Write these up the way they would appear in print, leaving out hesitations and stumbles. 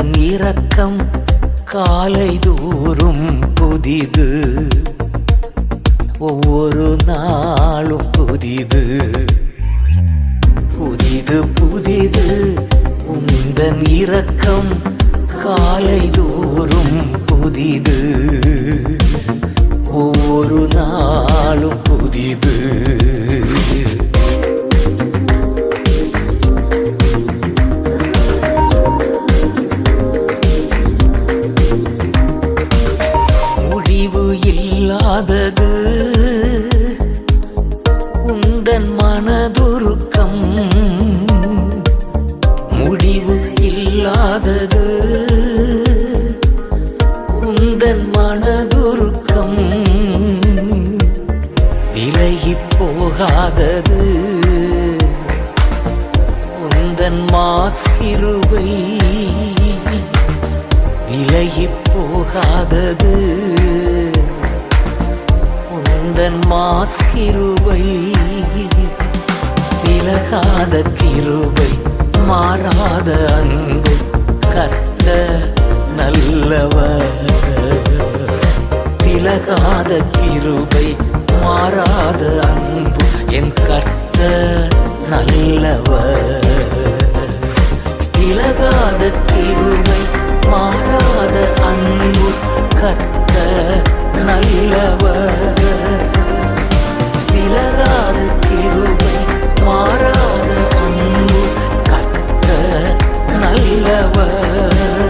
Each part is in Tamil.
உந்தன் இரக்கம் காலை தோறும் புதிது, ஒவ்வொரு நாளும் புதிது. புதிது புதிது உந்தன் இரக்கம் காலை தோறும் புதிது, ஒவ்வொரு நாளும் புதிது. முடிவு இல்லாதது உந்தன் மனதுருக்கம், முடிவு இல்லாதது உந்தன் மனதுருக்கம், விலகி போகாதது உந்தன் மாக்கிருபை, விலகி போகாதது உந்தன் மாக்கிருபை. விலகாத கிருபை மாறாத அன்பு கர்த்தர் நல்லவர். விலகாத கிருபை மாறாத அன்பு என் கர்த்தர் நல்லவர். விலகாத கிருபை மாறாத அன்பு கர்த்தர் நல்லவர். விலகாத கிருபை மாறாத அன்பு கர்த்தர் நல்லவர்.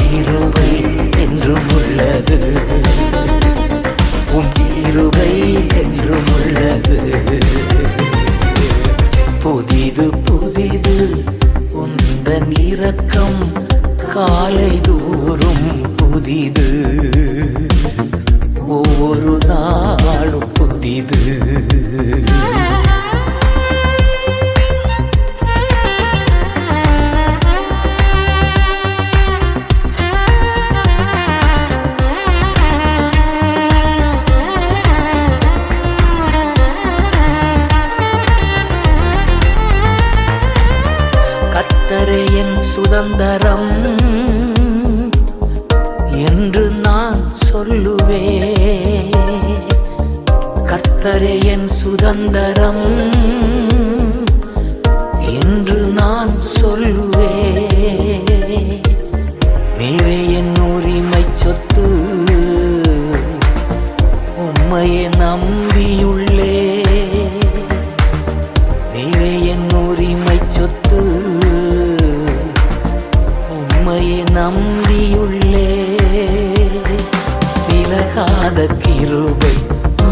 கிருபை என்றும் உள்ளது, உம் கிருபை என்றும் உள்ளது. புதிது புதிது உந்தன் இரக்கம் காலை தோறும் புதிது, ஒவ்வொரு நாளும் புதிது. கர்த்தரே என் சுதந்தரம் என்று நான் சொல்லுவேன். கர்த்தரே என் சுதந்தரம் என்று நான் சொல்லுவேன். நீரே என் உரிமை சொத்து, உம்மையே நம்பியுள்ளே. நீரே என் உரிமை சொத்து, உம்மையே நம்பியுள்ளே. விலகாத கிருபை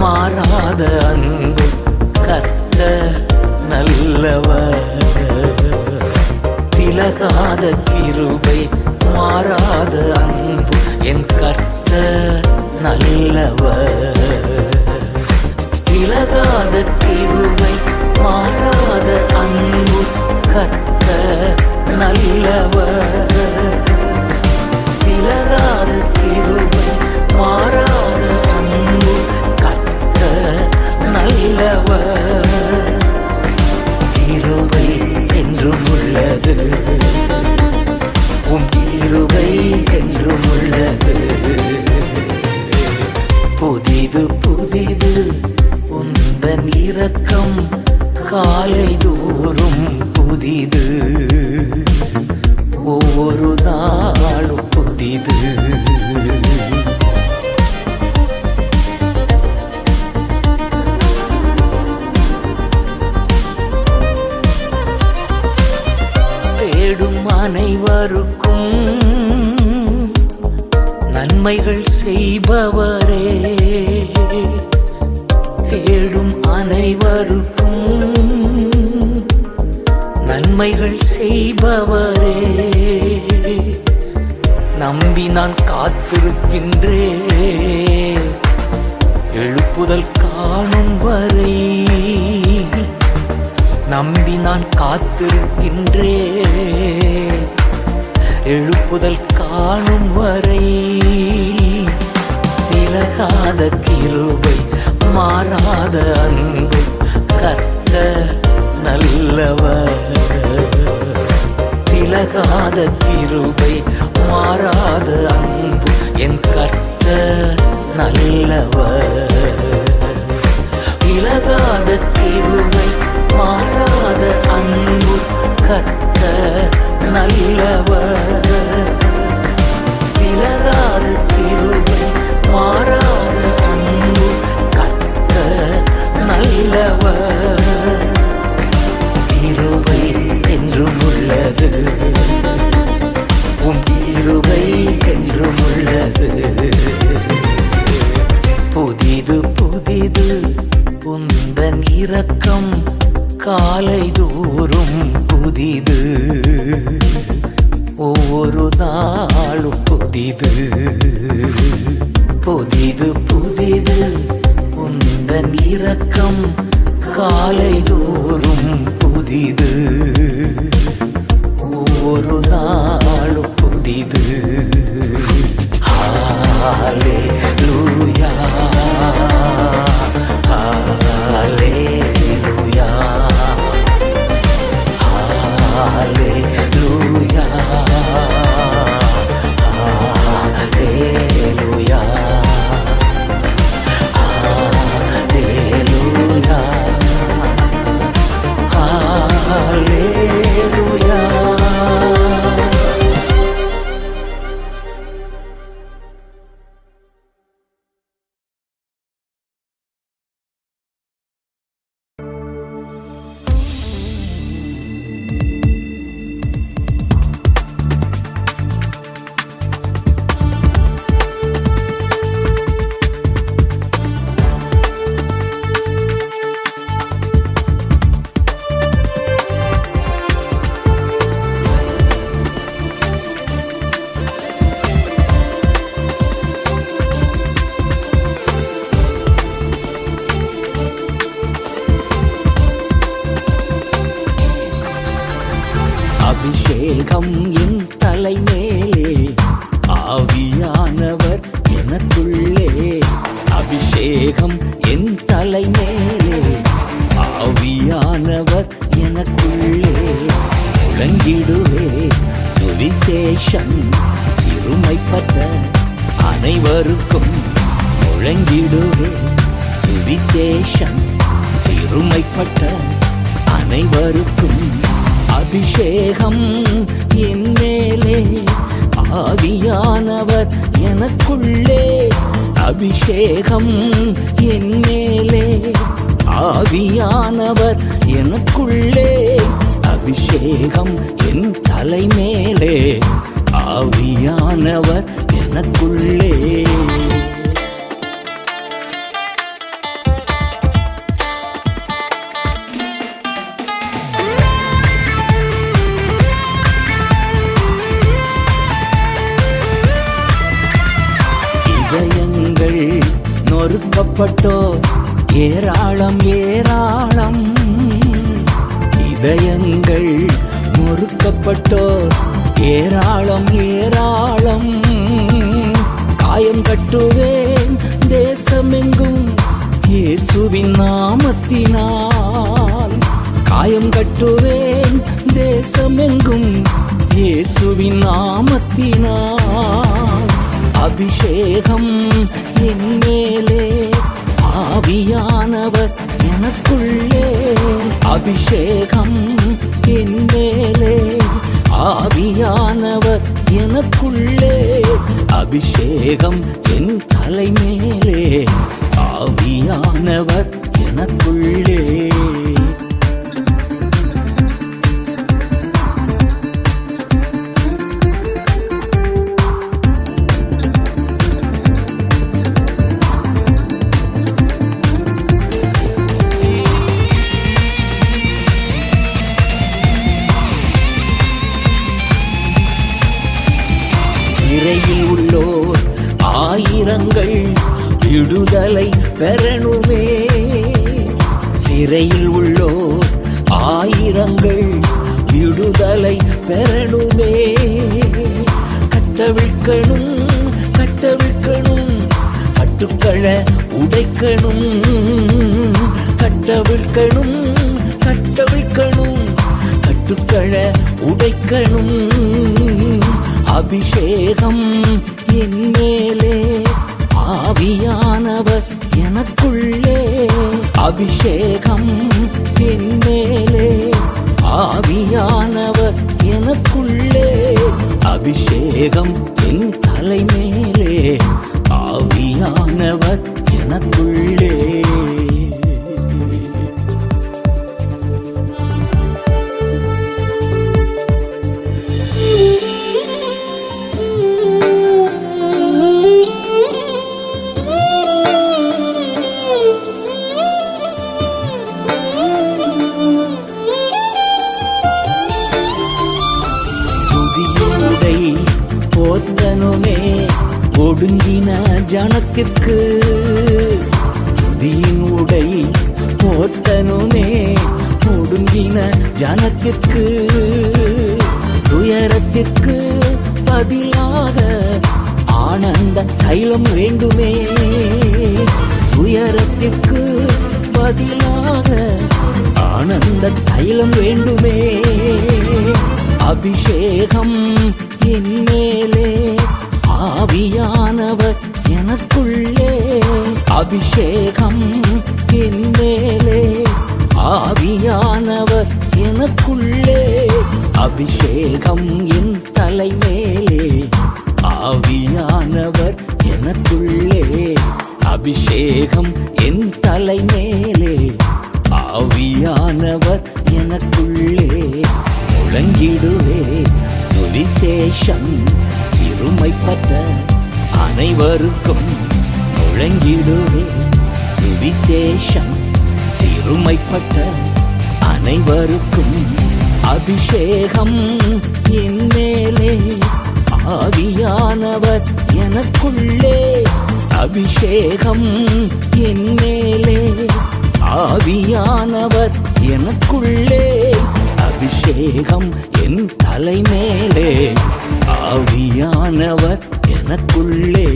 மாறாத அன்பு கர்த்தர் நல்லவர். விலகாத கிருபை மாறாத அன்பு என் கர்த்தர் நல்லவர். விலகாத கிருபை மாறாத அன்பு கர்த்தர் நல்லவர். விலகாத கிருபை மாறாத அன்பு கர்த்தர் நல்லவர். கிருபை என்றும் உள்ளது, உம் கிருபை என்றும் உள்ளது. புதிது புதிது உந்தன் இரக்கம் காலை தோறும் புதிது, ஒவ்வொரு நாளும் புதிது. தேடும் அனைவருக்கும் நன்மைகள் செய்பவரே, தேடும் அனைவருக்கும் நன்மைகள் செய்பவரே. நம்பி நான் காத்திருக்கின்றேன் எழுப்புதல் காணும் வரை. நம்பி நான் காத்திருக்கின்றேன் எழுப்புதல் காணும் வரை. விலகாத கிருபை மாறாத அன்பு கர்த்தர் நல்லவர். விலகாத விலகாத கிருபை மாறாத அன்பு என் கர்த்தர் நல்லவர். விலகாத கிருபை மாறாத அன்பு கர்த்தர் நல்லவர். விலகாத கிருபை மாறாத அன்பு கர்த்தர் நல்லவர். கிருபை என்றும் உள்ளது, உம் கிருபை என்றும் உள்ளது. புதிது புதிது உந்தன் இரக்கம் காலை தோறும் புதிது, ஒவ்வொரு நாளும் புதிது. புதிது புதிது உந்தன் இரக்கம் காலை தோறும் புதிது, ஒவ்வொரு நாளும் புதிது. ஹல்லேலூயா, ஹல்லேலூயா, ஹல்லேலூயா, ஹல்லேலூயா, ஹல்லேலூயா, ஹல்லேலூயா. அபிஷேகம் என் தலை மேலே, ஆவியானவர் எனக்குள்ளே. அபிஷேகம் என் தலை மேலே, ஆவியானவர் எனக்குள்ளே. முழங்கிடுவே சுவிசேஷம் சிறுமைப்பட்ட அனைவருக்கும். முழங்கிடுவே சுவிசேஷம் சிறுமைப்பட்ட அனைவருக்கும். அபிஷேகம் என் மேலே, ஆவியானவர் எனக்குள்ளே. அபிஷேகம் என் மேலே, ஆவியானவர் எனக்குள்ளே. அபிஷேகம் என் தலை மேலே, ஆவியானவர் எனக்குள்ளே. இதயங்கள் நொறுக்கப்பட்டோ ஏராளம் ஏராளம். இதயங்கள் நொறுக்கப்பட்டோ ஏராளம் ஏராளம். காயம் கட்டுவேன் தேசமெங்கும் இயேசுவின் நாமத்தினால். காயம் கட்டுவேன் தேசமெங்கும் இயேசுவின் நாமத்தினால். அபிஷேகம் என் மேலே, ஆவியானவர் எனக்குள்ளே. அபிஷேகம் என் மேலே, ஆவியானவர் எனக்குள்ளே. அபிஷேகம் என் தலை மேலே, ஆவியானவர் எனக்குள்ளே. சிறையில் உள்ளோர் ஆயிரங்கள் விடுதலை பெறணுமே. சிறையில் உள்ளோர் ஆயிரங்கள் விடுதலை பெறணுமே. கட்டவிழ்க்கணும் கட்டவிழ்க்கணும், கட்டுக்களை உடைக்கணும். கட்டவிழ்க்கணும் கட்டவிழ்க்கணும், கட்டுக்களை உடைக்கணும். அபிஷேகம் என் மேலே, ஆவியானவர் எனக்குள்ளே. அபிஷேகம் என் மேலே, ஆவியானவர் எனக்குள்ளே. அபிஷேகம் என் தலை மேலே, ஆவியானவர் எனக்குள்ளே. போத்தனுமே ஒடுங்கின ஜனத்திற்கு, துதியின் உடை போத்தனுமே ஒடுங்கின ஜனத்திற்கு. துயரத்திற்கு பதிலாக ஆனந்த தைலம் வேண்டுமே. துயரத்திற்கு பதிலாக ஆனந்த தைலம் வேண்டுமே. அபிஷேகம் என் மேலே, ஆவியானவர் எனக்குள்ளே. அபிஷேகம் என் மேலே, ஆவியானவர் எனக்குள்ளே. அபிஷேகம் என் தலை மேலே, ஆவியானவர் எனக்குள்ளே. அபிஷேகம் என் தலை மேலே, ஆவியானவர் எனக்குள்ளே. முழங்கிடுவே சுவிசேஷம் சிறுமைப்பட்ட அனைவருக்கும். முழங்கிடுவே சுவிசேஷம் சிறுமைப்பட்ட அனைவருக்கும். அபிஷேகம் என் மேலே, ஆவியானவர் எனக்குள்ளே. அபிஷேகம் என் மேலே, ஆவியானவர் எனக்குள்ளே. அபிஷேகம் என் தலை மேலே, ஆவியானவர் எனக்குள்ளே.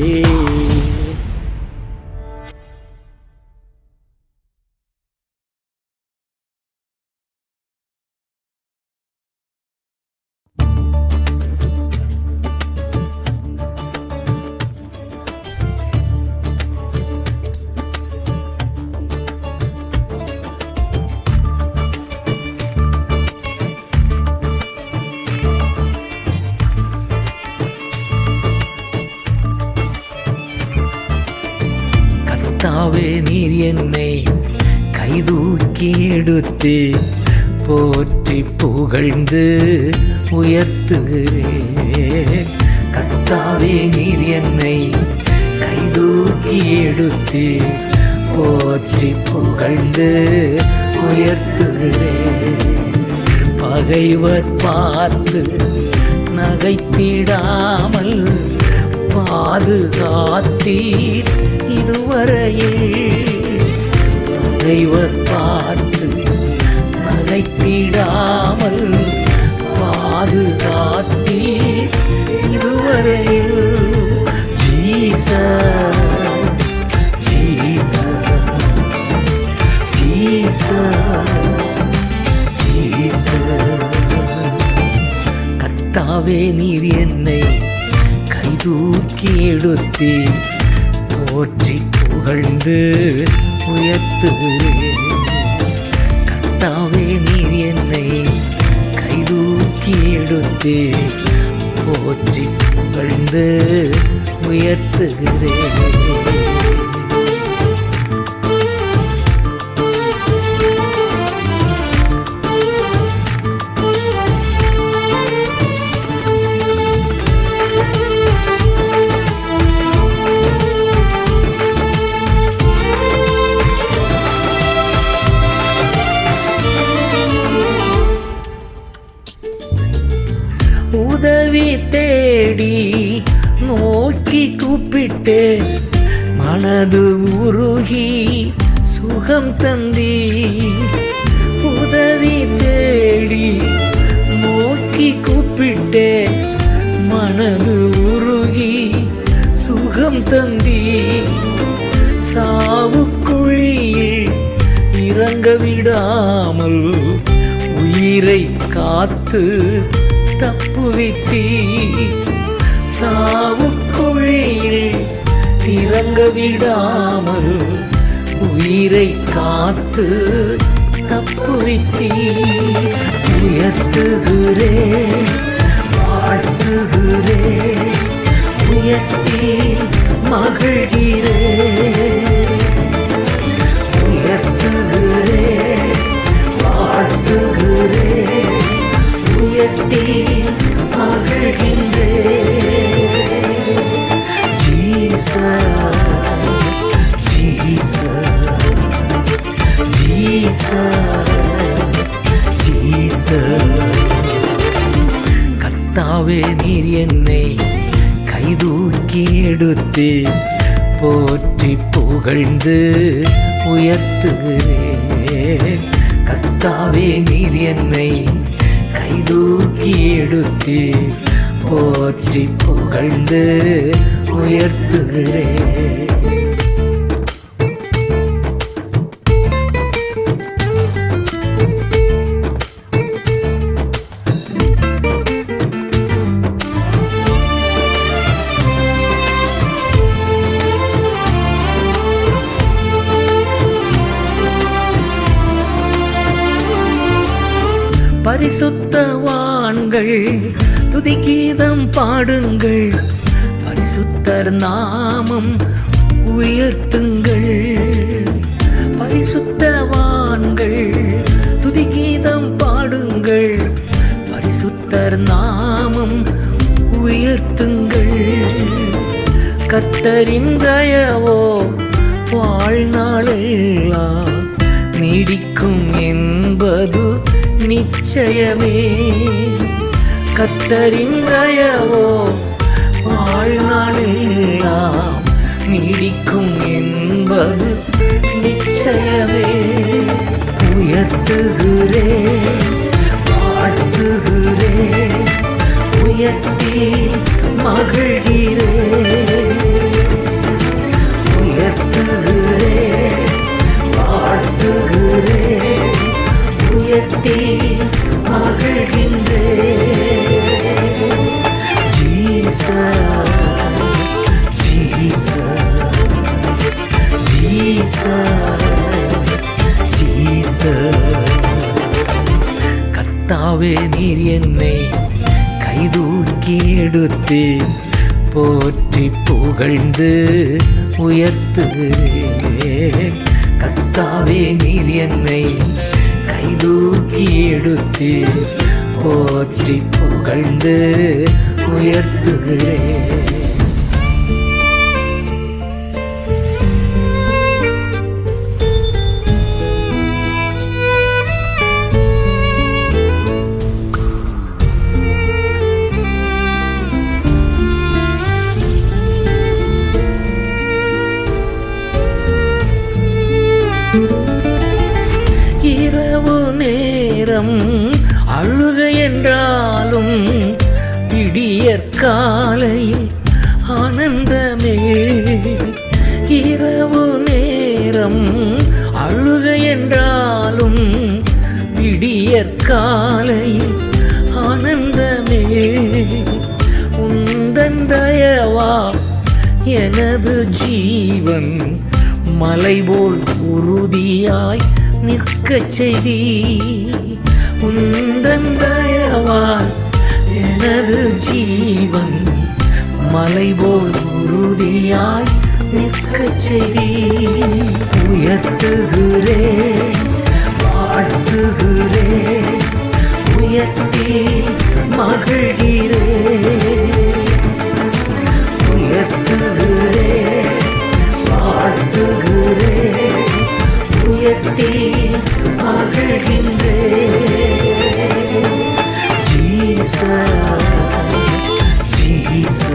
கர்த்தாவே நீர் என்னை கைதூக்கி எடுத்து போற்றி புகழ்ந்து உயர்த்துகிறேன். கர்த்தாவே நீர் என்னை கைதூக்கி எடுத்து போற்றி புகழ்ந்து உயர்த்துகிறேன். பகைவர் பார்த்து நகைத்திடாமல் பாதுகாத்தீர் இதுவரையில். பகைவர் பார்த்து நகைத்திடாமல் பாதுகாத்தீர் இதுவரையில். Jesus Jesus Jesus Jesus. கர்த்தாவே நீர் என்னை கைதூக்கி எடுத்து போற்றி புகழ்ந்து உயர்த்துகிறேன். கர்த்தாவே நீர் என்னை கைதூக்கி எடுத்து போற்றி புகழ்ந்து உயர்த்துகிறேன். உதவி தேடி நோக்கி கூப்பிட்டு மனது உருகி சுகம் தந்தி. உதவி தேடி நோக்கி கூப்பிட்டு மனது உருகி சுகம் தந்தி. சாவுக்குழியில் இறங்க விடாமல் உயிரை காத்து தப்புவித்தீ சாவுக்குழியில் இறங்க விடாமல் உயிரை காத்து தப்புவித்தீ உயர்த்துகிறேன் வாழ்த்துகிறேன் உயர்த்தி மகிழ்கிறேன் உயர்த்துகிறேன் வாழ்த்துகிறேன் உயர்த்தி மகிழ்கின்றேன் ஜீசஸ் ஜீசஸ் ஜீசஸ் ஜீசஸ் கர்த்தாவே நீர் என்னை கைதூக்கி எடுத்து போற்றி புகழ்ந்து உயர்த்துகிறேன் கர்த்தாவே நீர் என்னை கைதூக்கி எடுத்து போற்றி புகழ்ந்து உயர்த்துகிறேன் பரிசுத்தவான்கள் துதிகீதம் பாடுங்கள் பரிசுத்தர் நாமம் உயர்த்துங்கள் பரிசுத்தவான்கள் துதிகீதம் பாடுங்கள் பரிசுத்தர் நாமம் உயர்த்துங்கள் கர்த்தரின் தயவோ வாழ்நாளெல்லாம் நீடிக்கும் என்பது நிச்சயமே கர்த்தரின் தயவோ வாழ்நாளெல்லாம் நீடிக்கும் என்பது நிச்சயமே உயர்த்துகிறேன் வாழ்த்துகிறேன் உயர்த்தி மகிழ்கிறேன் உயர்த்துகிறேன் வாழ்த்துகிறேன் உயர்த்தி மகிழ்கின்றேன் ஜீசஸ் ஜீசஸ் ஜீசஸ் ஜீசஸ் கர்த்தாவே நீர் என்னை கைதூக்கி எடுத்து போற்றி புகழ்ந்து உயர்த்துகிறேன் கர்த்தாவே நீர் என்னை கைதூக்கி எடுத்து போற்றி புகழ்ந்து உயர்த்துகிறேன் இரவு நேரம் அழுக என்றாலும் விடியற்காலையில் ஆனந்தமே இரவு நேரம் அழுக என்றாலும் விடியற்காலையில் ஆனந்தமே உந்தன் தயவா எனது ஜீவன் மலைபோல் உறுதியாய் நிற்கச் செய்தி உந்தன் தயவால் எனது ஜீவன் மலைபோல் உறுதியாய் நிற்கச் செய்தி உயர்த்துகிறேன் வாழ்த்துகிறேன் உயர்த்தி மகிழ்கிறேன் உயர்த்துகிறேன் வாழ்த்துகிறேன் உயர்த்தி மகிழ்கின்றேன் ஜீசஸ் ஜீசஸ்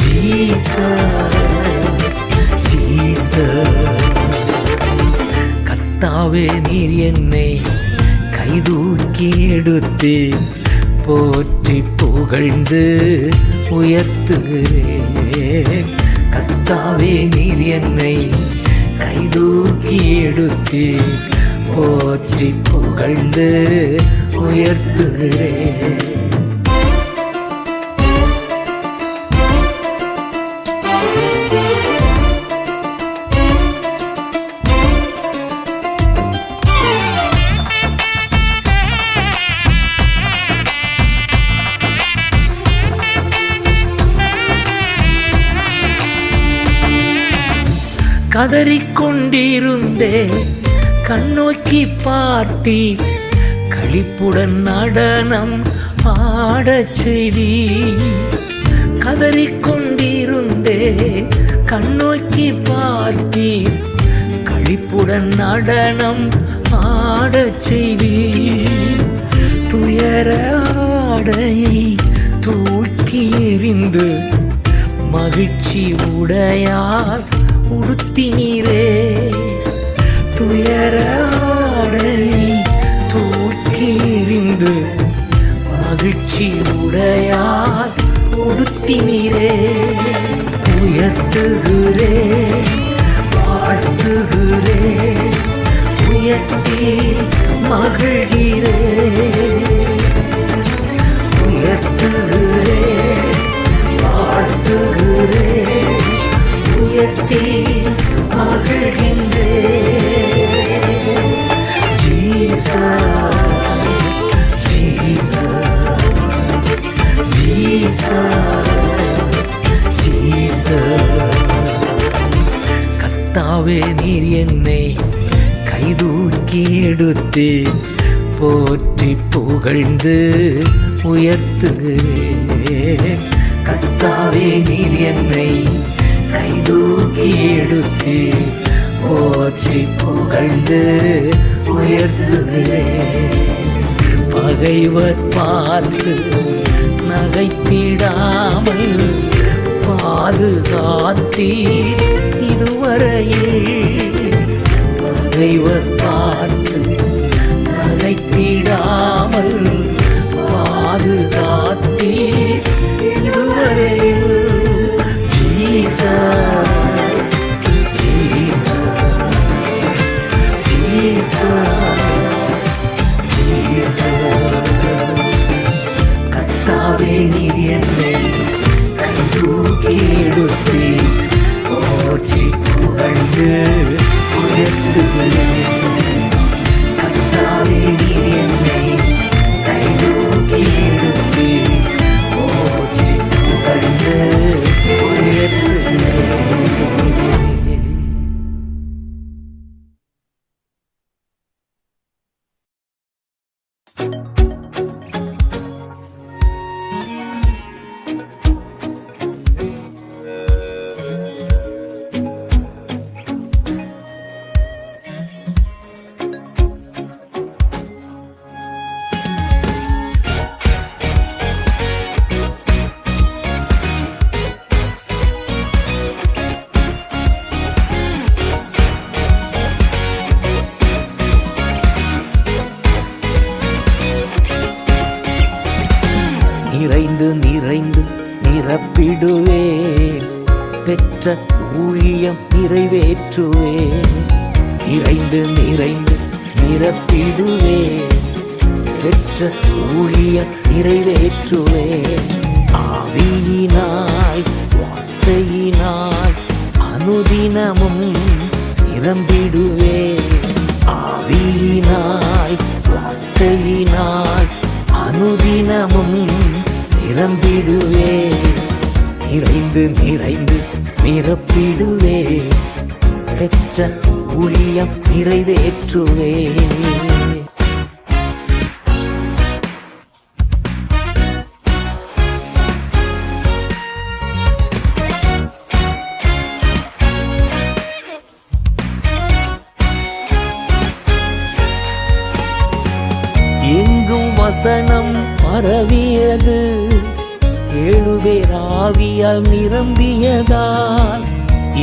ஜீசஸ் ஜீசஸ் கர்த்தாவே நீர் என்னை கைதூக்கி எடுத்து போற்றி புகழ்ந்து உயர்த்துகிறேன் கர்த்தாவே நீர் என்னை கைதூக்கி எடுத்து போற்றி புகழ்ந்து உயர்த்துகிறேன். கதறிக்கொண்டிருந்தே கண்ணோக்கி பார்த்தீர், களிப்புடன் நடனம் ஆடச் செய்தீர். கதறிக்கொண்டிருந்தே கண்ணோக்கி பார்த்தீர், களிப்புடன் நடனம் ஆடச் செய்தீர். துயர ஆடையை தூக்கி எறிந்து மகிழ்ச்சி உடையால் உடுத்தினீரே. துயர ஆடையை தூக்கி எறிந்து மகிழ்ச்சி உடையால் உடுத்தினீரே. உயர்த்துகிறேன், வாழ்த்துகிறேன், உயர்த்தி மகிழ்கிறேன். உயர்த்துகிறேன், வாழ்த்துகிறேன், உயர்த்தி மகிழ்கின்றேன். Jesus, Jesus, Jesus, Jesus. கர்த்தாவே நீர் என்னை கைதூக்கி எடுத்து போற்றி புகழ்ந்து உயர்த்துகிறேன். கர்த்தாவே நீர் என்னை கைதூக்கி எடுத்து போற்றி புகழ்ந்து உயர்த்துகிறேன். பகைவர் பார்த்து நகைத்திடாமல் பாதுகாத்தீர் இதுவரையில். பகைவர் பார்த்து நகைத்திடாமல் பாதுகாத்தீர் இதுவரையில். Jesus, Jesus, Jesus, Jesus. கர்த்தாவே நீர் என்னை கைதூக்கி எடுத்து போற்றி புகழ்ந்து உயர்த்துகிறேன். கர்த்தாவே நீர் என்னை கைதூக்கி எடுத்து போற்றி புகழ்ந்து நிறைந்து நிறைந்து நிரப்பிடுவேன், பெற்ற ஊழியம் நிறைவேற்றுவேன். நிறைந்து நிறைந்து நிரப்பிடுவேன், பெற்ற ஊழியம் நிறைவேற்றுவேன். ஆவியினால் வார்த்தையினால் அனுதினமும் நிரம்பிடுவேன். ஆவியினால் வார்த்தையினால் அனுதினமும் நிரம்பிடுவேன். நிறைந்து நிறைந்து நிரப்பிடுவேன், பெற்ற ஊழியம் நிறைவேற்றுவேன். எங்கும் வசனம் பரவியது, 7 பேர் ஆவியால் நிரம்பியதால்.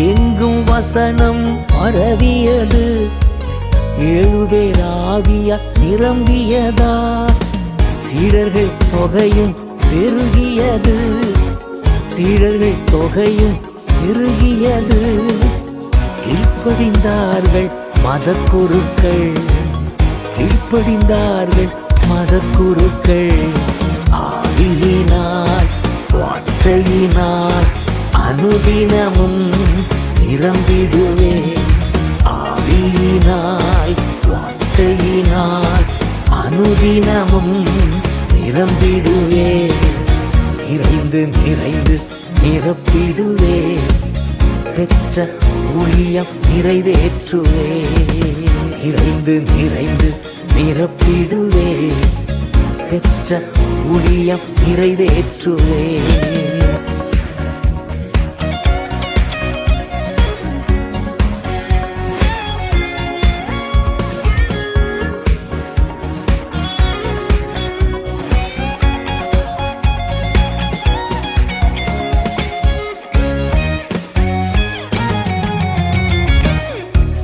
எங்கும் வசனம் பரவியது, 7 பேர் ஆவியால் நிரம்பியதால். சீடர்கள் தொகையும் பெருகியது, சீடர்கள் தொகையும் பெருகியது. கீழ்ப்படிந்தார்கள் மதக்குருக்கள், கீழ்ப்படிந்தார்கள் மதக்குருக்கள். ஆவியினால் வார்த்தையினால் அனுதினமும் நிரம்பிடுவே. ஆவியினால் வார்த்தையினால் அனுதினமும் நிரம்பிடுவே. நிறைந்து நிறைந்து நிரப்பிடுவே. பெற்ற ஊழியம் நிறைவேற்றுவே. நிறைந்து நிறைந்து நிரப்பிடுவே. பெற்ற ஊழியம் நிறைவேற்றுவே.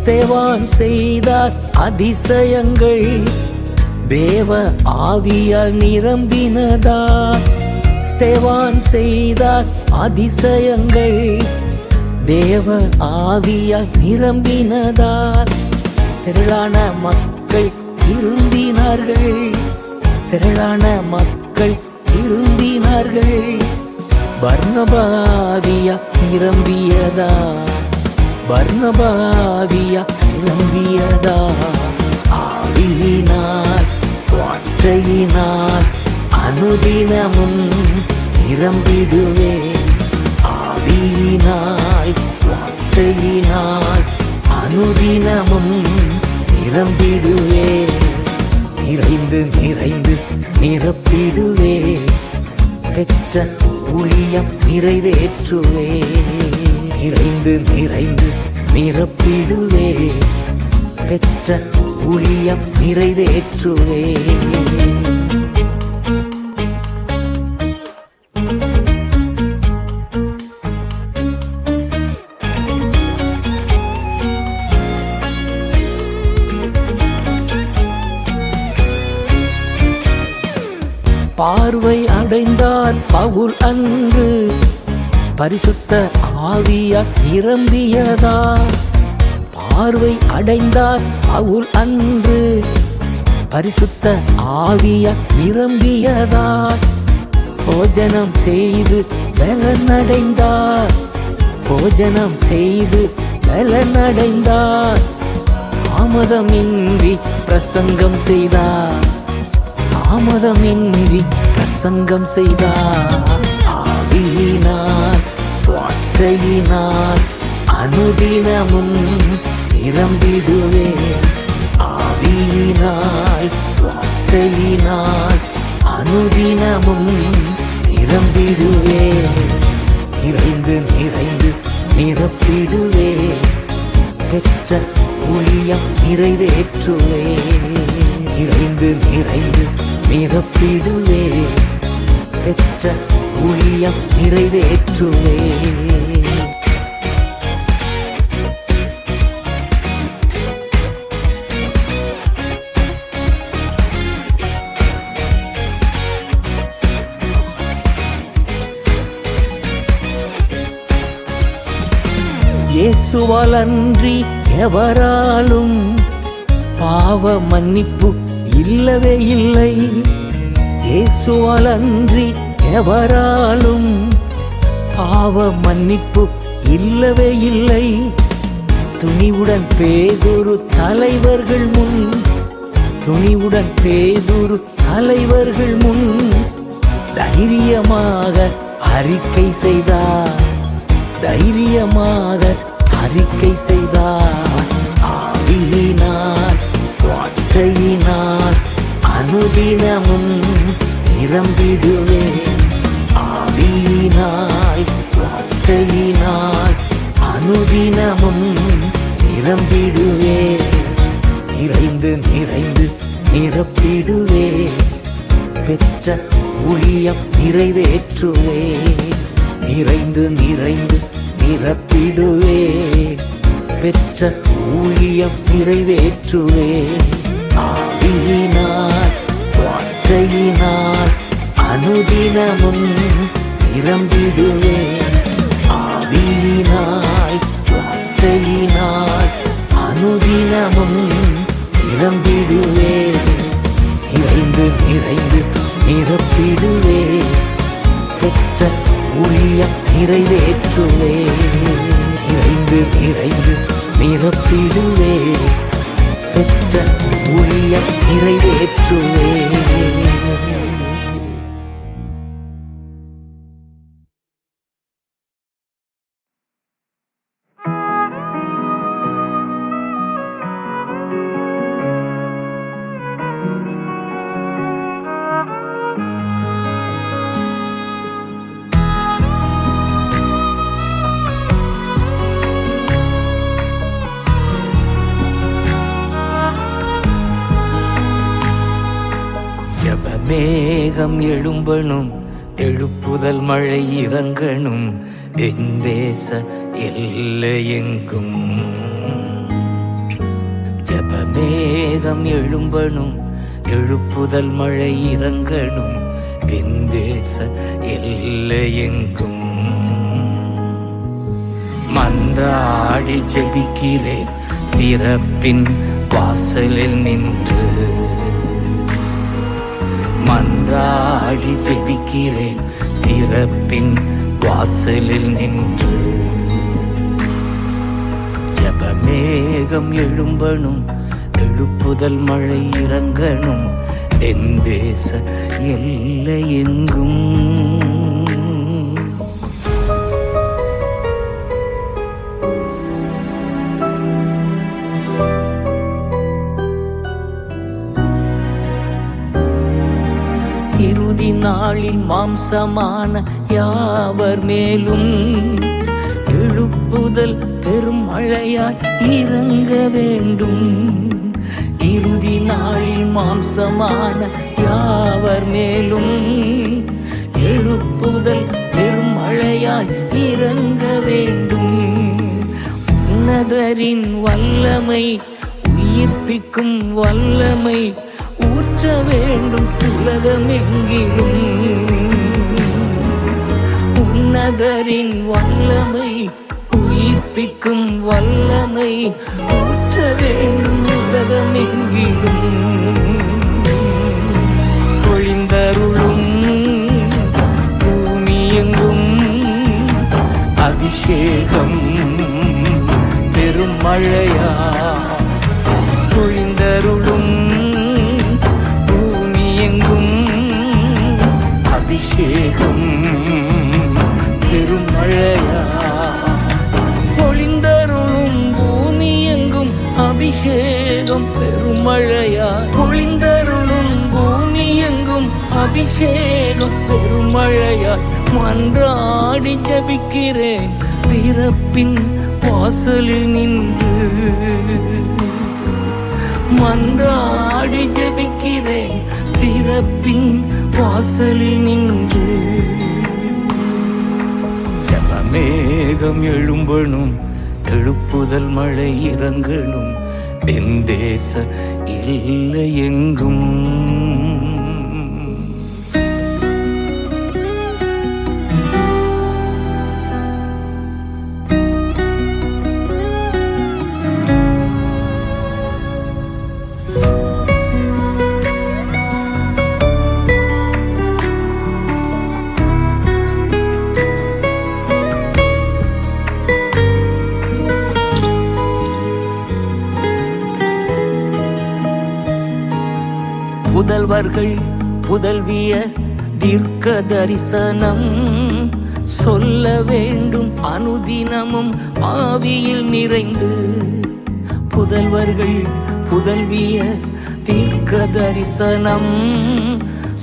ஸ்தேவான் செய்தார் அதிசயங்கள், தேவ ஆவியால் நிரம்பினதார். ஸ்தேவான் செய்தார் அதிசயங்கள், தேவ ஆவியால் நிரம்பினதார். திரளான மக்கள் திரும்பினார்கள். திரளான மக்கள் திரும்பினார்கள். பர்னபாவியா நிரம்பியதார். பர்னபாவியா நிரம்பியதா. ஆவியினால் வார்த்தையினால் அனுதினமும் நிரம்பிடுவே. ஆவியினால் வார்த்தையினால் அனுதினமும் நிரம்பிடுவே. நிறைந்து நிறைந்து நிரப்பிடுவே. பெற்ற ஊழியம் நிறைவேற்றுவே. நிறைந்து நிறைந்து நிரப்பிடுவே. பெற்ற ஊழியம் நிறைவேற்றுவே. பார்வை அடைந்தார் பவுல் அன்று, பரிசுத்த ஆவியால் நிரம்பியதார். பார்வை அடைந்தார் பவுல் அன்று, பரிசுத்த ஆவியால் நிரம்பியதார். போஜனம் செய்து பலனடைந்தார். போஜனம் செய்து பலனடைந்தார். தாமதமின்றி பிரசங்கம் செய்தார். தாமதமின்றி பிரசங்கம் செய்தார். ஆவியினால் வார்த்தையினால் அனுதினமும் நிரம்பிடுவே. ஆவியினால் வார்த்தையினால் அனுதினமும் நிரம்பிடுவே. நிறைந்து நிறைந்து நிரப்பிடுவே. பெற்ற ஊழியம் நிறைவேற்றுவே. நிறைந்து நிறைந்து நிரப்பிடுவே. பெற்ற ஊழியம் நிறைவேற்றுவே. இயேசுவால் அன்றி எவராலும் பாவ மன்னிப்பு இல்லவே இல்லை. இயேசுவால் அன்றி எவராலும் பாவ மன்னிப்பு இல்லவே இல்லை. துணிவுடன் பேதுரு தலைவர்கள் முன், துணிவுடன் பேதுரு தலைவர்கள் முன் தைரியமாக அறிக்கை செய்தார். தைரியமாக அறிக்கை செய்தார். ஆவியினால் வார்த்தையினால் அனுதினமும் நிரம்பிடுவே. ஆவியினால் வார்த்தையினால் அனுதினமும் நிரம்பிடுவே. நிறைந்து நிறைந்து நிரப்பிடுவே. பெற்ற ஊழியம் நிறைவேற்றுவே. நிறைந்து நிறைந்து நிரப்பிடுவே. பெற்ற ஊழியம் நிறைவேற்றுவே. ஆவியினால் வார்த்தையினால் அனுதினமும் நிரம்பிடுவே. ஆவியினால் வார்த்தையினால் அனுதினமும் நிரம்பிடுவே, நிறைந்து நிறைந்து நிரப்பிடுவே, பெற்ற ஊழியம் நிறைவேற்றுவே, நிறைந்து நிறைந்து நிரப்பிடுவே, பெற்ற ஊழியம் நிறைவேற்றுவே. மேகம் எழும்பணும், எழுப்புதல் மழை இறங்கணும், என் தேச எல்லையெங்கும். ஜப மேகம் எழும்பணும், எழுப்புதல் மழை இறங்கணும், என் தேச எல்லையெங்கும். மன்றாடி ஜெபிக்கிறேன் திறப்பின் வாசலில் நின்று, மன்றாடி ஜெபிக்கிறேன் திறப்பின் வாசலில் நின்று. ஜப மேகம் எழும்பணும், எழுப்புதல் மழை இறங்கணும், என் தேச எல்லையெங்கும். இறுதி நாளில் மாம்சமான யாவர் மேலும் எழுப்புதல் பெரும் மழையாய் இறங்க வேண்டும். இறுதி நாளில் மாம்சமான யாவர் மேலும் எழுப்புதல் பெரும் மழையாய் இறங்க வேண்டும். உன்னதரின் வல்லமை, உயிர்ப்பிக்கும் வல்லமை ஊற்ற வேண்டும் உலகமெங்கிலும். உன்னதரின் வல்லமை, உயிர்ப்பிக்கும் வல்லமை ஊற்ற வேண்டும் உலகமெங்கிலும். பொழிந்தருளும் பூமியெங்கும் அபிஷேகம் பெரும் மழையா, பொழிந்தருளும் அபிஷேகம் பெரும் மழையா, பொழிந்தருளும் பூமி எங்கும் அபிஷேகம் பெரும் மழையா, பொழிந்தருளும் பூமி எங்கும் அபிஷேகம் பெரும் மழையா. மன்றாடி ஜபிக்கிறேன் திறப்பின் வாசலில் நின்று, மன்றாடி ஜபிக்கிறேன் திறப்பின் வாசலில் நின்று. ஜபமேகம் எழும்பணும், எழுப்புதல் மழை இறங்கணும், என் தேச எல்லையெங்கும். புதல்வர்கள் புதல்விய தீர்க்க தரிசனம் சொல்ல வேண்டும் அனுதினமும் ஆவியில் நிறைந்து. புதல்வர்கள் புதல்விய தீர்க்க தரிசனம்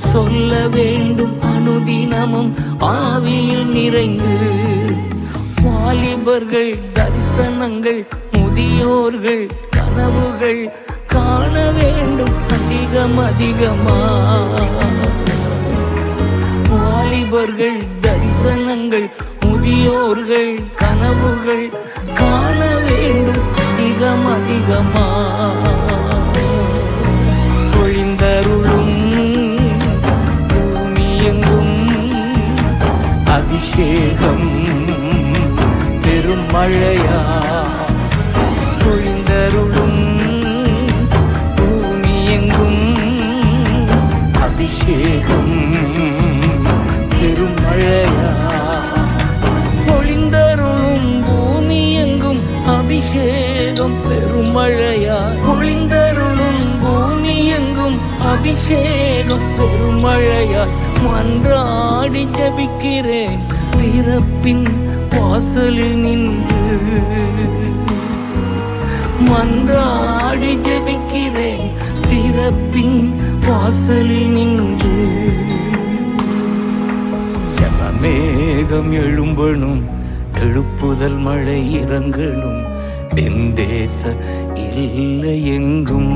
சொல்ல வேண்டும் அனுதினமும் ஆவியில் நிறைந்து. வாலிபர்கள் தரிசனங்கள், முதியோர்கள் கனவுகள் காண வேண்டும் அதிகம் அதிகமா. வாலிபர்கள் தரிசனங்கள், முதியோர்கள் கனவுகள் காண வேண்டும் அதிகம் அதிகமா. பொழிந்தருளும் பூமி எங்கும் அபிஷேகம் பெரும் மழையா, பொழிந்தருளும் அபிஷேகம் பெரும் மழையா பொழிந்தருளும் பூமி எங்கும் அபிஷேகம் பெருமழையா பொழிந்தருளும் பூமி எங்கும் அபிஷேகம் பெருமழையா மன்றாடி ஜபிக்கிறேன் பிறப்பின் வாசலில் நின்று மன்றாடி ஜபிக்கிறேன் பிறப்பின் வாசலில் நின்று மேகம் எழும்பணும் எழுப்புதல் மழை இறங்கணும் என் தேச இல்லை எங்கும்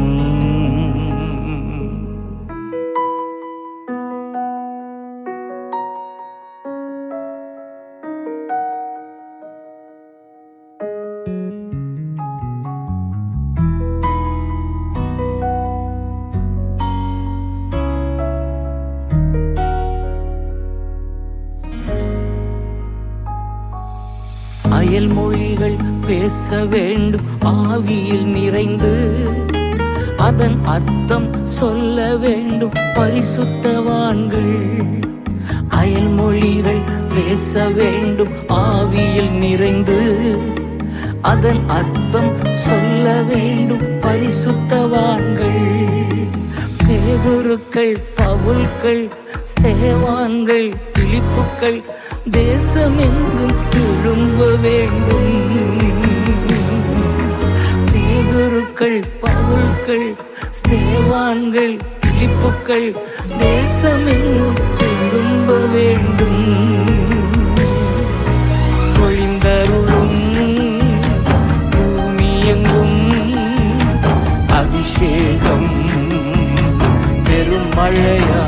அயல் மொழிகள் பேச வேண்டும் ஆவியில் நிறைந்து அதன் அர்த்தம் சொல்ல வேண்டும் பரிசுத்தவான்கள் அயல் மொழிகள் பேச வேண்டும் ஆவியில் நிறைந்து அதன் அர்த்தம் சொல்ல வேண்டும் பரிசுத்தவான்கள் பேதுருக்கள் பவுல்கள் ஸ்தேவான்கள் பிலிப்புக்கள் தேசமெங்கும் திரும்ப வேண்டும் பேதுருக்கள் பவுல்கள் ஸ்தேவான்கள் பிலிப்புக்கள் தேசமெங்கும் திரும்ப வேண்டும் பொழிந்தருளும் பூமி எங்கும் அபிஷேகம் பெரும் மழையா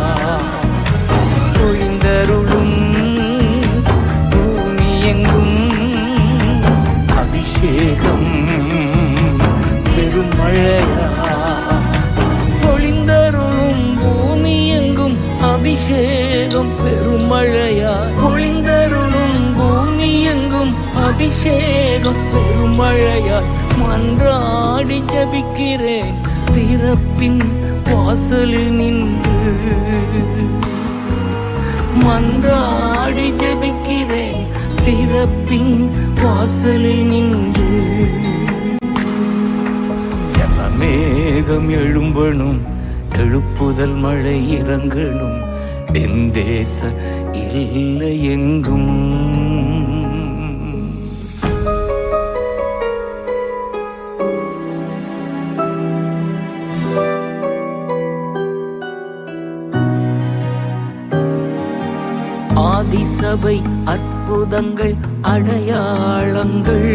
பொழிந்தருளும் பூமி எங்கும் அபிஷேகம் பெரும் மழையா பொழிந்தருளும் பூமி எங்கும் அபிஷேகம் பெருமழையா பொழிந்தருளும் பூமி எங்கும் அபிஷேகம் பெருமழையா மன்றாடி ஜபிக்கிறேன் பிறப்பின் வாசலில் நின்று மன்றாடி ஜபிக்கிறேன் பிறப்பின் வாசலில் நின்று மேகம் எழும்பணும் எழுப்புதல் மழை இறங்கணும் என் தேச இல்லை எங்கும் ஆதிசபை அற்புதங்கள் அடையாளங்கள்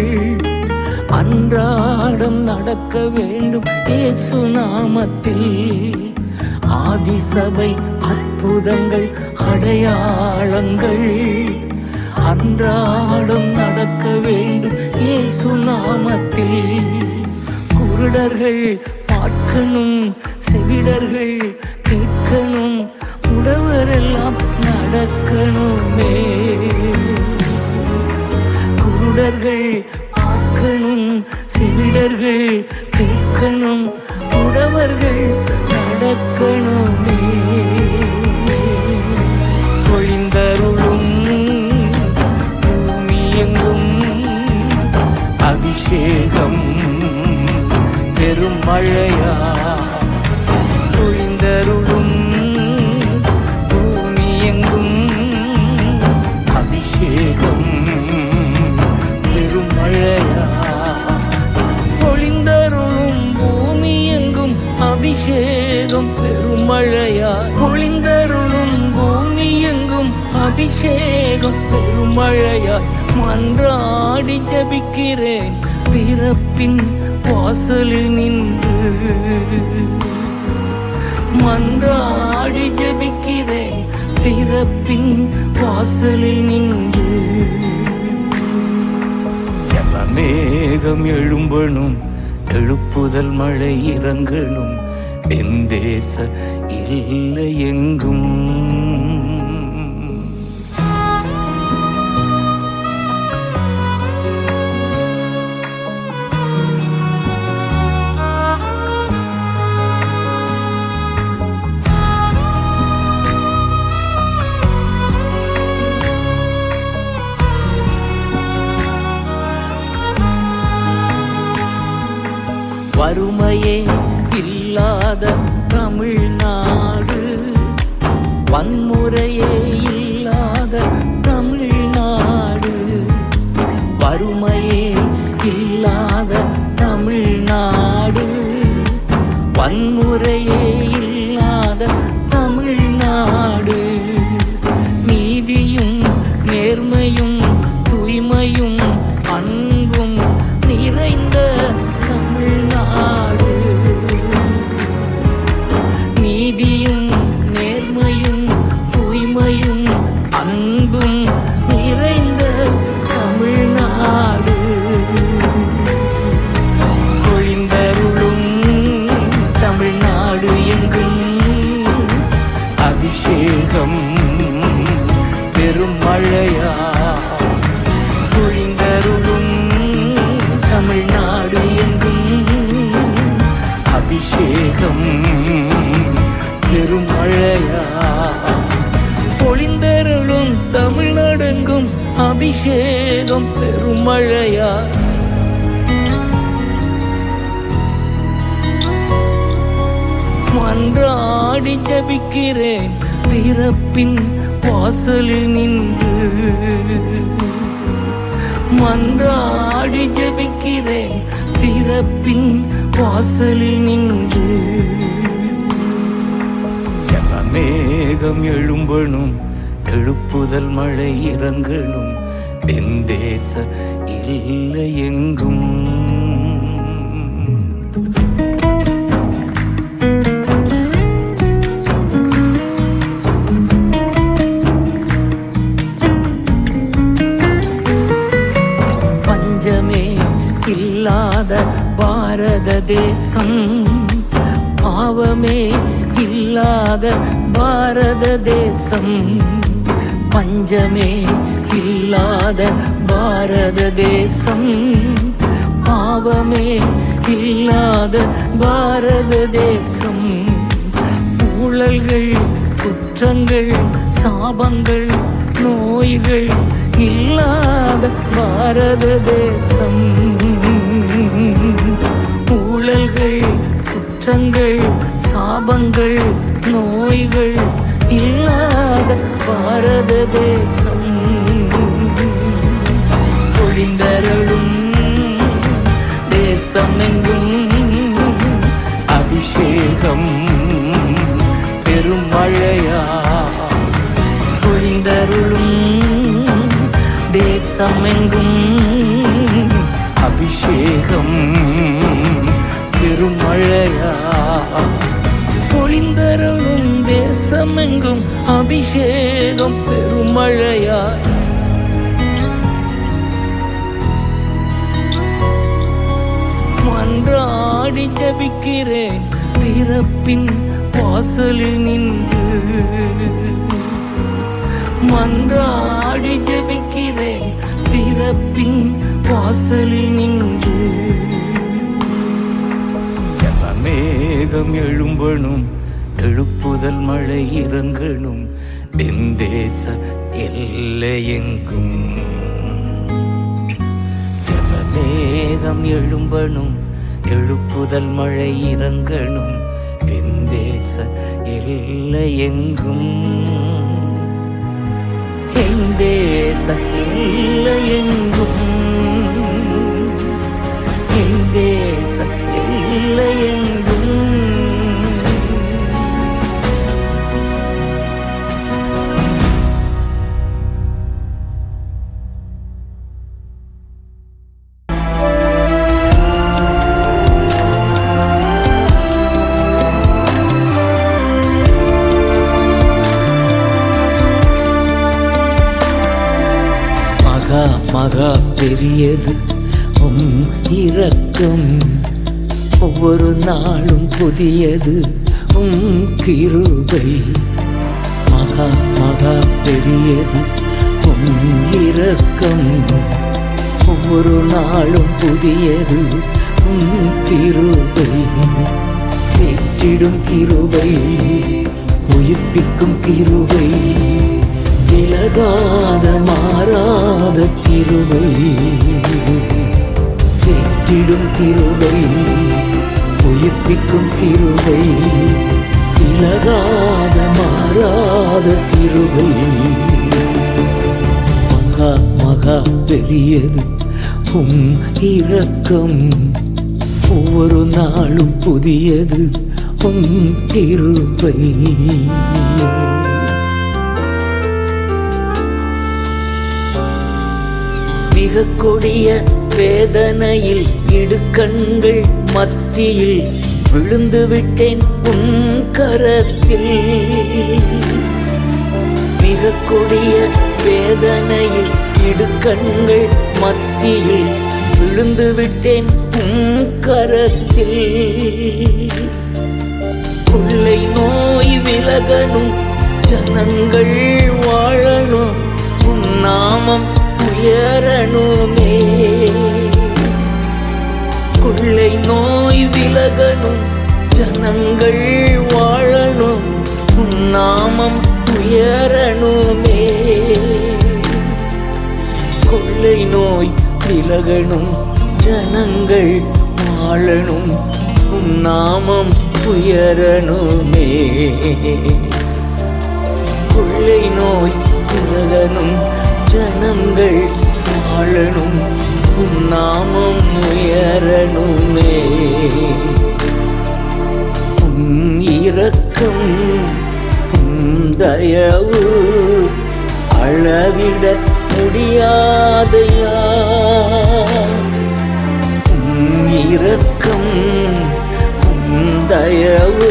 அன்றாடம் நடக்க வேண்டும் இயேசு நாமத்தில் ஆதிசபை அற்புதங்கள் அடையாளங்கள் அன்றாடம் நடக்க வேண்டும் இயேசு நாமத்தில் குருடர்கள் பார்க்கணும் செவிடர்கள் கேட்கணும் உழவரெல்லாம் நடக்கணுமே குருடர்கள் பார்க்கணும் செவிடர்கள் கேட்கணும் உழவர்கள் நடக்கணுமே பொழிந்தருளும் பூமி எங்கும் அபிஷேகம் பெரும் மழையா பொழிந்தருளும் பூமி எங்கும் அபிஷேகம் பெரும் மழையா பொழிந்தருளும் பூமி எங்கும் அபிஷேகம் பெருமழையா பொழிந்தருளும் பூமி எங்கும் அபிஷேகம் பெருமழையா மன்றாடி ஜபிக்கிறேன் பிறப்பின் வாசலில் நின்று மன்றாடி ஜபிக்கிறேன் பிறப்பின் வாசலில் நின்று மேகம் எழும்பணும் எழுப்புதல் மழை இறங்கணும் என் தேச இல்லை எங்கும் வறுமையே இல்லாத தமிழ்நாடு, வன்முறையே இல்லாத தமிழ்நாடு, வறுமையே இல்லாத தமிழ்நாடு, வன்முறையே இல்லாத தமிழ்நாடு, நீதியும் நேர்மையும் தூய்மையும் அன்பும் நிறைந்த தமிழ்நாடு, நீதியும் நேர்மையும் தூய்மையும் அன்பும் நிறைந்த தமிழ்நாடு, பொழிந்தருளும் தமிழ்நாடு எங்கும் அபிஷேகம் பெரும் மழையா, பொழிந்தருளும் தமிழ்நாடு எங்கும் அபிஷேகம் பெரும் மழையா, பொழிந்தருளும் தமிழ்நாடெங்கும் அபிஷேகம் பெரும் மழையா. மன்றாடி ஜபிக்கிறேன் பிறப்பின் வாசலில் நின்று, மன்றாடி ஜபிக்கிறேன் பிறப்பின் வாசலில் நின்று, மேகம் எழும்பணும் எழுப்புதல் மழை இறங்கணும் என் தேச இல்லை எங்கும். பஞ்சமே இல்லாத பாரத தேசம், பாவமே இல்லாத பாரத தேசம், பஞ்சமே இல்லாத பாரத தேசம், பாவமே இல்லாத பாரத தேசம், ஊழல்கள் குற்றங்கள் சாபங்கள் நோய்கள் இல்லாத பாரத தேசம், ஊழல்கள் குற்றங்கள் சாபங்கள் நோய்கள் இல்லாத பாரத தேசம், பொழிந்தருளும் தேசமெங்கும் அபிஷேகம் பெரும் மழையா, பொழிந்தருளும் தேசமெங்கும் அபிஷேகம் பெரும் மழையா, பொழிந்தருளும் தேசமெங்கும் அபிஷேகம் பெரும் மழையா. மன்றாடி ஜபிக்கிறேன் பிறப்பின் வாசலில் நின்று, மன்றாடி ஜபிக்கிறேன் பிறப்பின் வாசலில் நின்று, மேகம் எழும்பணும் எழுப்புதல் மழை இறங்கணும் என் தேச எல்லை எங்கும். மேகம் எழும்பணும் எழுப்புதல் மழை இறங்கணும் என் தேச எல்லை எங்கும், என் தேச எல்லை எங்கும், என் தேச எல்லை எங்கும். மகா பெரியது இரக்கம், ஒவ்வொரு நாளும் புதியது கிருபை, மகா மகா பெரியது இரக்கம், ஒவ்வொரு நாளும் புதியது கிருபை, ஏற்றிடும் கிருபை, உயிர்ப்பிக்கும் கிருபை, விலகாத மாறாத கிருபை, ஏற்றிடும் கிருபை, உயிர்ப்பிக்கும் கிருபை, விலகாத மாறாத கிருபை, மகா மகா பெரியது உம் இரக்கம், ஒவ்வொரு நாளும் புதியது உம் கிருபை. மிக கொடிய வேதனையில் இடுக்கண்கள் மத்தியில் விழுந்து விட்டேன் உன் கரத்தில். மிக கொடிய வேதனையில் இடுக்கண்கள் மத்தியில் விழுந்து விட்டேன் உன் கரத்தில். கொள்ளை நோய் விலகணும், ஜனங்கள் வாழணும், உன் நாமம் உயரணுமே. கொள்ளை நோய் விலகணும், ஜனங்கள் வாழணும், உன் நாமம் உயரணுமே. கொள்ளை நோய் விலகணும், ஜனங்கள் வாழணும், உன் நாமம் உயரணுமே. கொள்ளை நோய் விலகணும், ஜனங்கள் வாழணும், உன் நாமம் உயரணுமே. உன் இரக்கம் உன் தயவு அளவிட முடியாதையா. உன் இரக்கம் உன் தயவு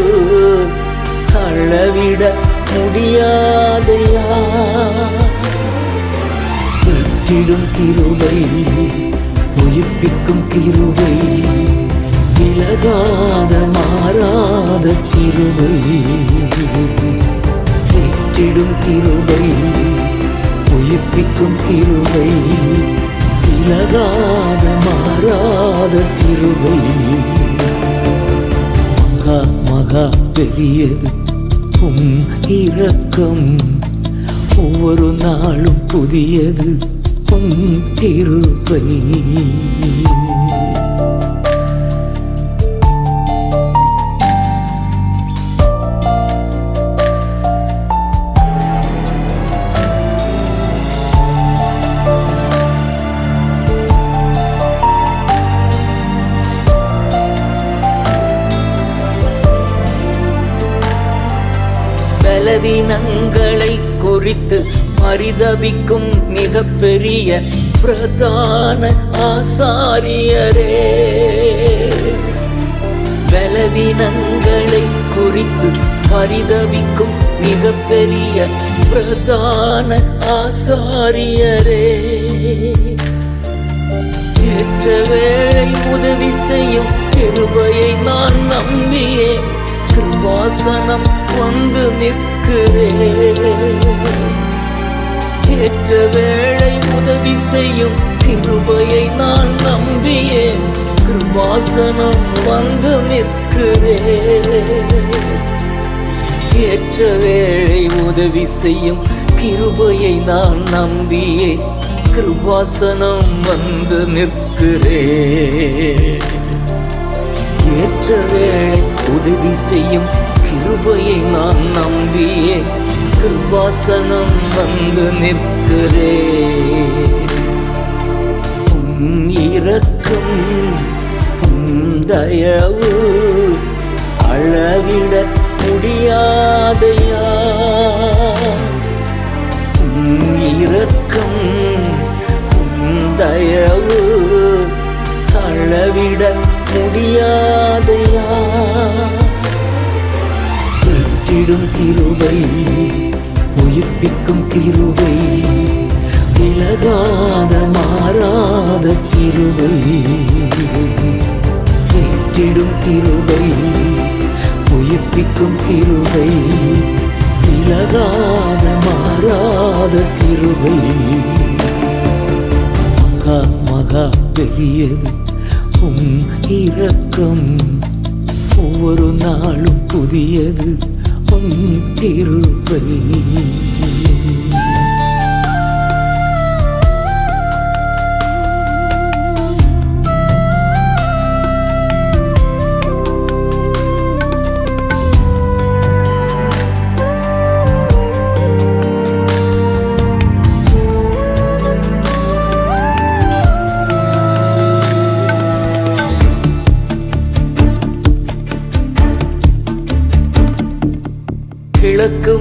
அளவிட முடியாதையா. பெற்றிடும் கிருபை, உயிர்ப்பிக்கும் கிருபை, விலகாத மாறாத கிருபை. பெற்றிடும் கிருபை, உயிர்ப்பிக்கும் கிருபை, விலகாத மாறாத கிருபை, மகா மகா பெரியது உம் இரக்கம், ஒவ்வொரு நாளும் புதியது உம் கிருபை. பலவீனங்களை குறித்து பரிதபிக்கும் மிகப்பெரிய பிரதான ஆசாரியரே. பலவீனங்களை குறித்து பரிதபிக்கும் மிகப்பெரிய பிரதான ஆசாரியரே. ஏற்ற வேளை உதவி செய்யும் கிருபையை நான் நம்பியே கிருபாசனம் வந்து நிற்கிறேன். ஏற்ற வேளை உதவி செய்யும் கிருபையை நான் நம்பியே கிருபாசனம் வந்து நிற்கிறேன். ஏற்ற வேளை உதவி செய்யும் கிருபையை நான் நம்பியே கிருபாசனம் வந்து நிற்கிறேன். ஏற்ற வேளை உதவி செய்யும் கிருபையை நான் நம்பியே கிருபாசனம் வந்து நிற்கிறேன். உம் இரக்கம் உம் தயவு அளவிட முடியாதையா. உம் இரக்கம் உம் தயவு அளவிட முடியாதையா. பெற்றிடும் கிருபை, உயிர்ப்பிக்கும் கிருபை, விலகாத மாறாத கிருபை. பெற்றிடும் கிருபை, உயிர்ப்பிக்கும் கிருபை, விலகாத மாறாத கிருபை, மகா மகா பெரியது உம் இரக்கம், ஒவ்வொரு நாளும் புதியது உம் கிருபை.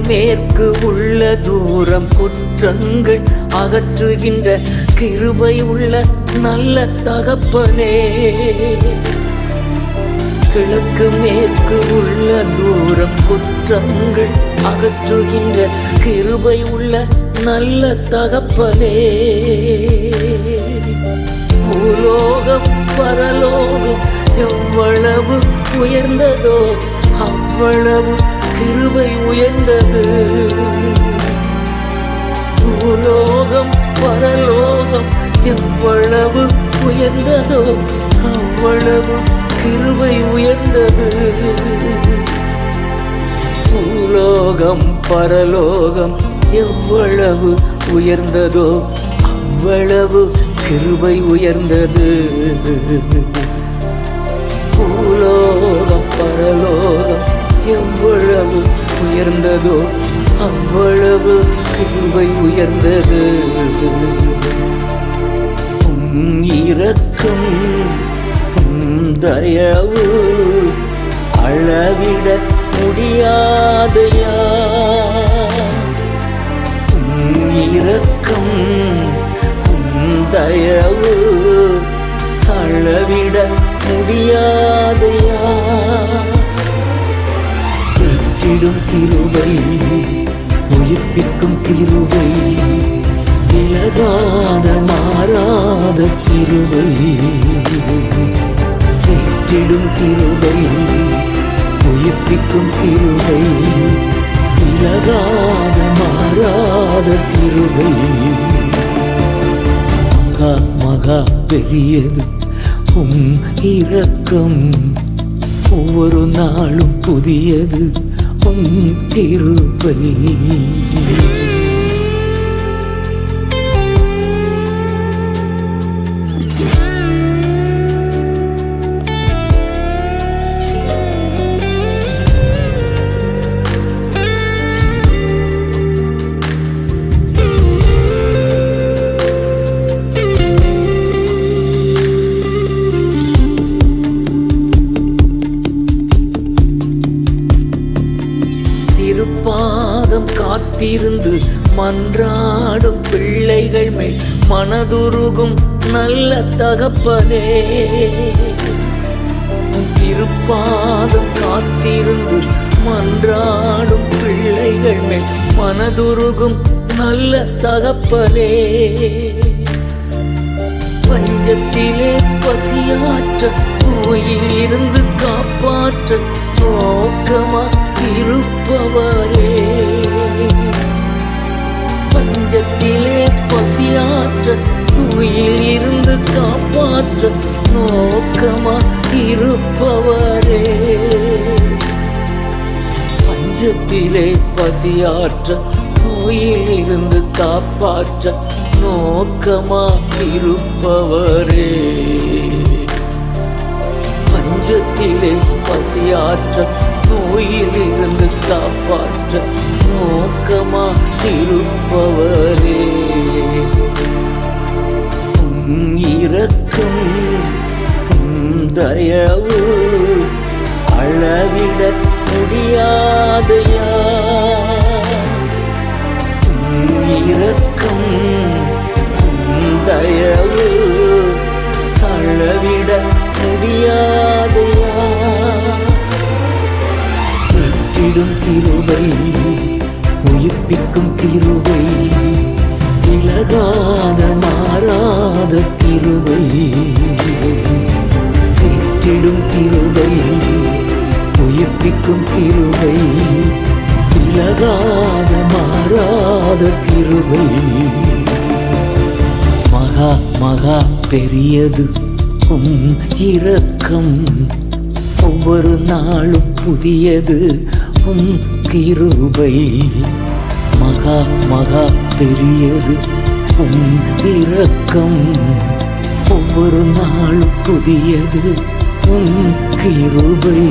மேற்கு உள்ள தூரம் குற்றங்கள் அகற்றுகின்ற கிருபை உள்ள நல்ல தகப்பனே. கிழக்கு மேற்கு உள்ள தூரம் குற்றங்கள் அகற்றுகின்ற கிருபை உள்ள நல்ல தகப்பனே. பூலோகம் பரலோகம் எவ்வளவு உயர்ந்ததோ அவ்வளவு கிருபை உயர்ந்தது. பூலோகம் பரலோகம் எவ்வளவு உயர்ந்ததோ அவ்வளவு கிருபை உயர்ந்தது. பூலோகம் பரலோகம் எவ்வளவு உயர்ந்ததோ அவ்வளவு கிருபை உயர்ந்தது. பூலோகம் பரலோகம் எவ்வளவு உயர்ந்ததோ அவ்வளவு கிருபை உயர்ந்தது. இரக்கம் தயவு அளவிட முடியாதையா. இரக்கம் தயவு அளவிட முடியாதையா. ஏற்றிடும் கிருபை உயிர்ப்பிக்கும் கிருபை விலகாத மாறாத கிருபை. ஏற்றிடும் கிருபை உயிர்ப்பிக்கும் கிருபை விலகாத மாறாத கிருபை. மகா மகா பெரியது இரக்கம் ஒவ்வொரு நாளும் புதியது கிருபை. திருப்பாதம் காத்திருந்து மன்றாடும் பிள்ளைகள் மேல் மனதுருகும் நல்ல தகப்பனே. திருப்பாதம் காத்திருந்து மன்றாடும் பிள்ளைகள் மேல் மனதுருகும் நல்ல தகப்பனே. பஞ்சத்திலே பசியாற்ற நோயில் இருந்து காப்பாற்ற நோக்கமா இருப்பவரே. பஞ்சத்திலே பசியாற்ற நோயில் இருந்து காப்பாற்ற நோக்கமா இருப்பவரே. பஞ்சத்திலே பசியாற்ற நோயில் இருந்து காப்பாற்ற நோக்கமா இருப்பவரே. பஞ்சத்திலே பசியாற்ற நோயில் இருந்து காப்பாற்ற நோக்கமா இருப்பவரே. இரக்கம் தயவு அளவிட முடியாதையா. இரக்கம் தயவு அளவிட முடியாதையா. ஏற்றிடும் கிருபை உயிர்ப்பிக்கும் கிருபை விலகாத மாறாத கிருபை. ஏற்றிடும் கிருபை உயிர்ப்பிக்கும் கிருபை விலகாத மாறாத கிருபை. மகா மகா பெரியது இரக்கம் ஒவ்வொரு நாளும் புதியது கிருபை. மகா மகா பெரியது இரக்கம் ஒவ்வொரு நாளும் புதியது கிருபை.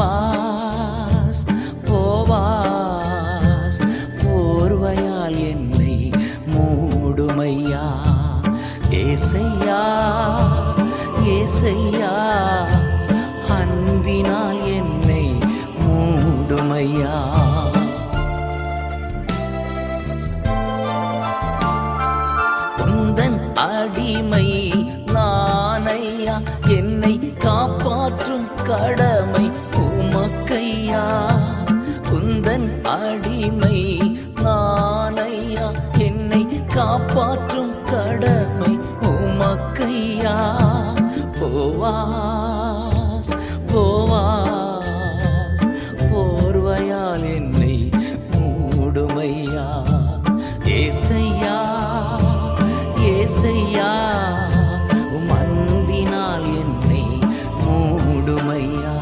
போவாஸ் போவாஸ் போர்வையால் என்னை மூடுமையா ஏசையா ஏசையா அன்பினால் என்னை மூடுமையா உந்தன் அடிமை நானையா என்னை காப்பாற்றும் கடமை உமக்கையா குந்தன் அடிமை நானையா என்னை காப்பாற்றும் கடமை உமக்கையா போவாஸ் போவாஸ் போர்வையால் என்னை மூடுமையா ஏசையா ஏசையா உம் அன்பினால் என்னை மூடுமையா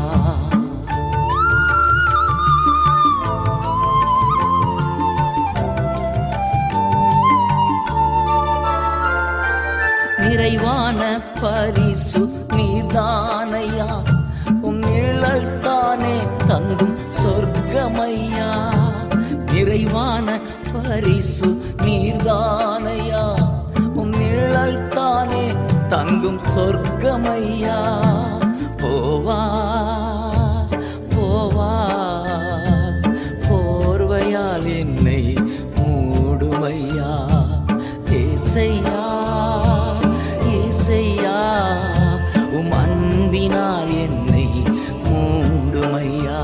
நிறைவான பரிசு நீர்தானையா உம் நிழல் தானே தங்கும் சொர்க்கமையா நிறைவான பரிசு நீர்தானையா உம் நிழல் தானே தங்கும் சொர்க்கமையா போவாஸ் போவாஸ் போர்வையால் என்னை மூடுமையா ஏசையா ஏசையா உம் அன்பினால் என்னை மூடுமையா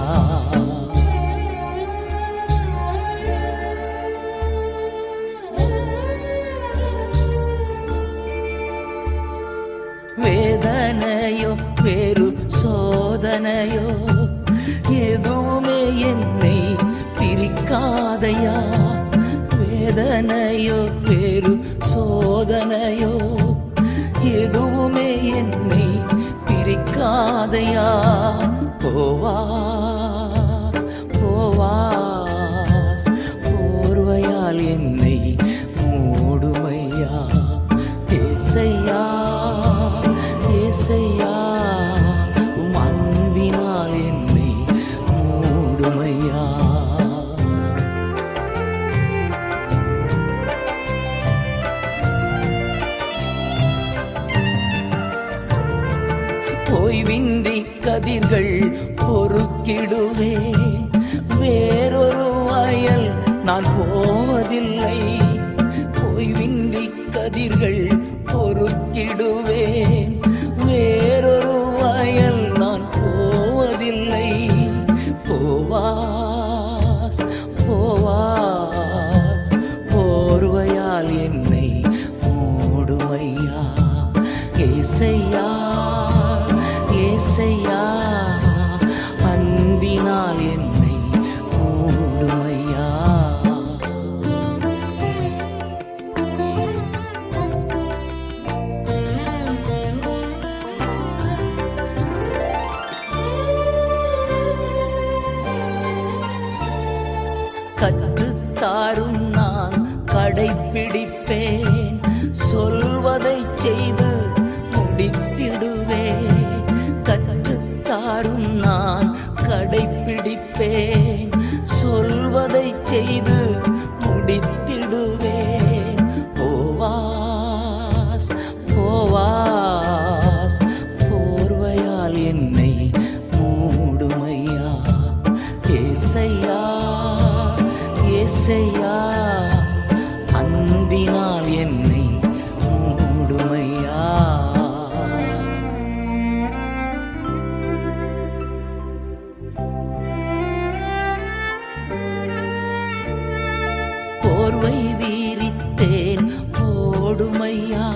வேதனையோ வேறு சோதனையோ எதுவுமே என்னை பிரிக்காதையா வேதனையோ வேறு சோதனையோ எதுவுமே என்னை பிரிக்காதையா போவாஸ் போவாஸ் போர்வையால் என்னை மூடுமையா ஏசையா ஏசையா உம் அன்பினால் என்னை மூடுமையா ஓய்வின்றி கதிர்கள் பொறுக்கிடுவேன் வேறொரு வயல் நான் போவதில்லை ஓய்வின்றி கதிர்கள் பொறுக்கிடுவேன் வேறொரு வயல் நான் போவதில்லை போவாஸ் போவாஸ் போர்வையால் என்னை மூடுமையா ஏசையா ஏசையா அன்பினால் என்னை மூடுமையா கற்றுத்தாரும் நான் கடைப்பிடிப்பேன் சொல்வதை செய்து முடித்திடுவேன் கற்றுத்தாரும் நான் கடைப்பிடிப்பேன் சொல்வதை செய்து முடித்திடுவேன் போவாஸ் போவாஸ் போர்வையால் என்னை மூடுமையா ஏசையா ஏசையா அன்பினால் என்னை மூடுமையா போர்வை வீரித்தேன் போடுமையா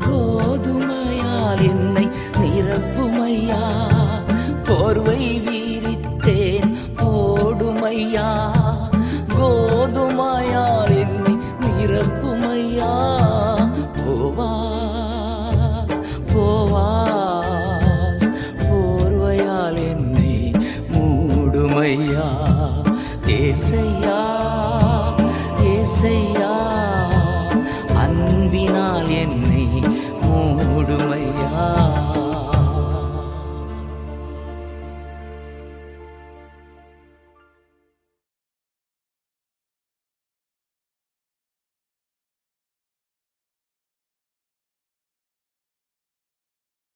கோதுமையால் என்னை நிரப்புமையா போர்வை வீரித்தேன் போடுமையா கோதுமையால் என்னை நிரப்புமையா போவாஸ் போவாஸ் போர்வையால் என்னை மூடுமையா ஏசையா